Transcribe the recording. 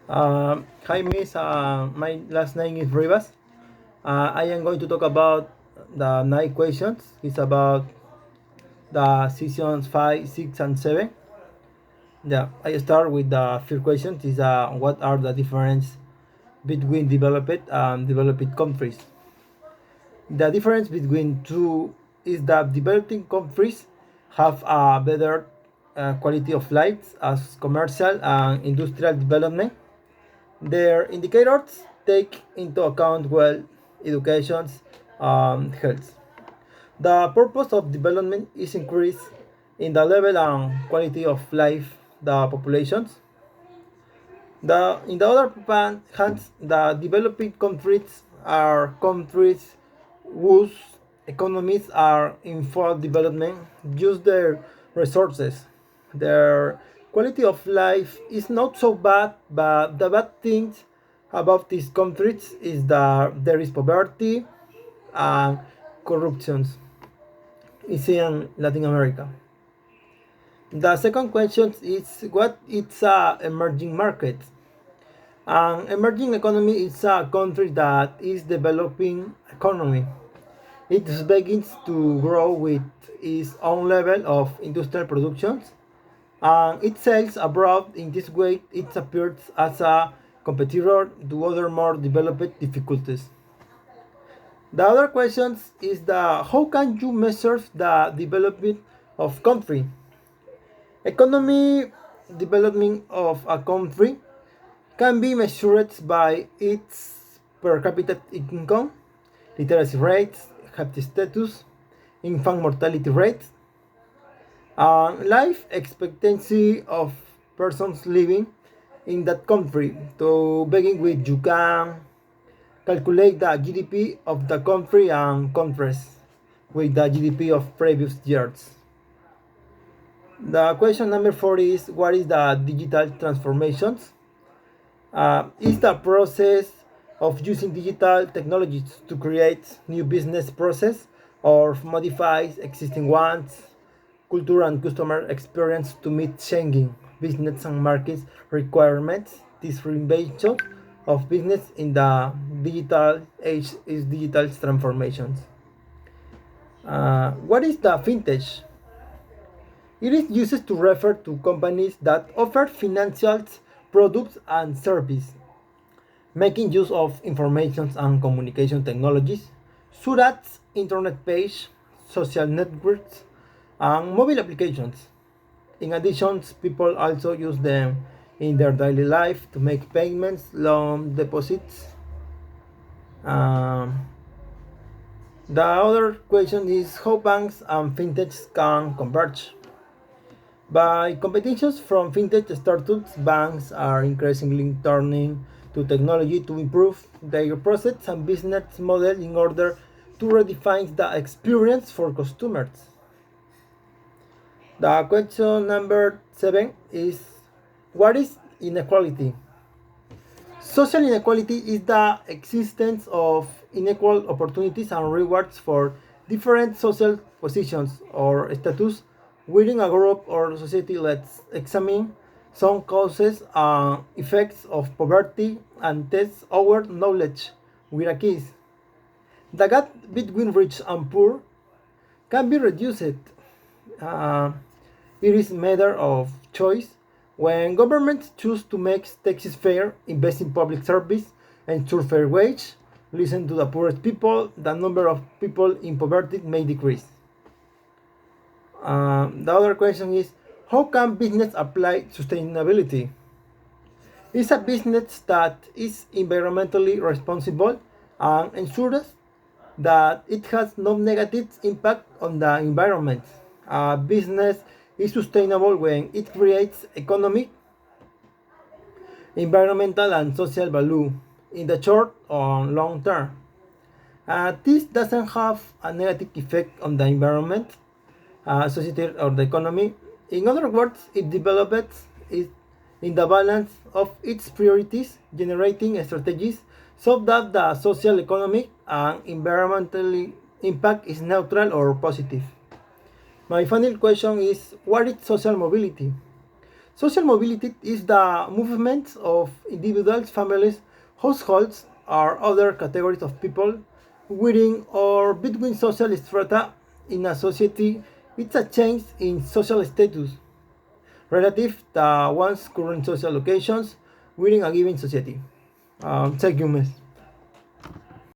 Hi, Miss. My last name is Rivas. I am going to talk about the nine questions. It's about the seasons 5, 6, and 7. Yeah, I start with the first question. Is what are the difference between developed and developed countries? The difference between two is that developing countries have a better quality of life as commercial and industrial development. Their indicators take into account well educations and health. The purpose of development is increase in the level and quality of life the populations. In the other hand, the developing countries are countries whose economies are in full development, use their resources. Their quality of life is not so bad, but the bad things about these countries is that there is poverty and corruption. It's in Latin America. The second question is what is a emerging market? An emerging economy is a country that is developing economy. It begins to grow with its own level of industrial production and it sells abroad. In this way, it appears as a competitor to other more developed difficulties. The other question is the how can you measure the development of country? Economy development of a country can be measured by its per capita income, literacy rates, health status, infant mortality rate, life expectancy of persons living in that country. To begin with, you can calculate the GDP of the country and contrast with the GDP of previous years. The question number 4 is what is the digital transformations? Is the process of using digital technologies to create new business process or modify existing ones, culture and customer experience to meet changing business and market requirements. This reinvention of business in the digital age is digital transformations. What is the fintech? It is used to refer to companies that offer financial products and services making use of information and communication technologies, such as internet page, social networks, and mobile applications. In addition, people also use them in their daily life to make payments, loan deposits. Um, the other question is how banks and fintechs can converge. By competitions from fintech startups, banks are increasingly turning to technology to improve their process and business model in order to redefine the experience for customers. The question number 7 is what is inequality? Social inequality is the existence of unequal opportunities and rewards for different social positions or status within a group or society. Let's examine some causes and effects of poverty and test our knowledge with a case. The gap between rich and poor can be reduced. Uh, it is a matter of choice. When governments choose to make taxes fair, invest in public service, ensure fair wage, listen to the poorest people, the number of people in poverty may decrease. The other question is how can business apply sustainability? Is a business that is environmentally responsible and ensures that it has no negative impact on the environment. A business is sustainable when it creates economic, environmental, and social value in the short or long term. This doesn't have a negative effect on the environment, society, or the economy. In other words, it develops it in the balance of its priorities, generating strategies so that the social, economic, and environmental impact is neutral or positive. My final question is what is social mobility? Social mobility is the movement of individuals, families, households, or other categories of people within or between social strata in a society. It's a change in social status relative to one's current social locations within a given society. Thank you, Miss.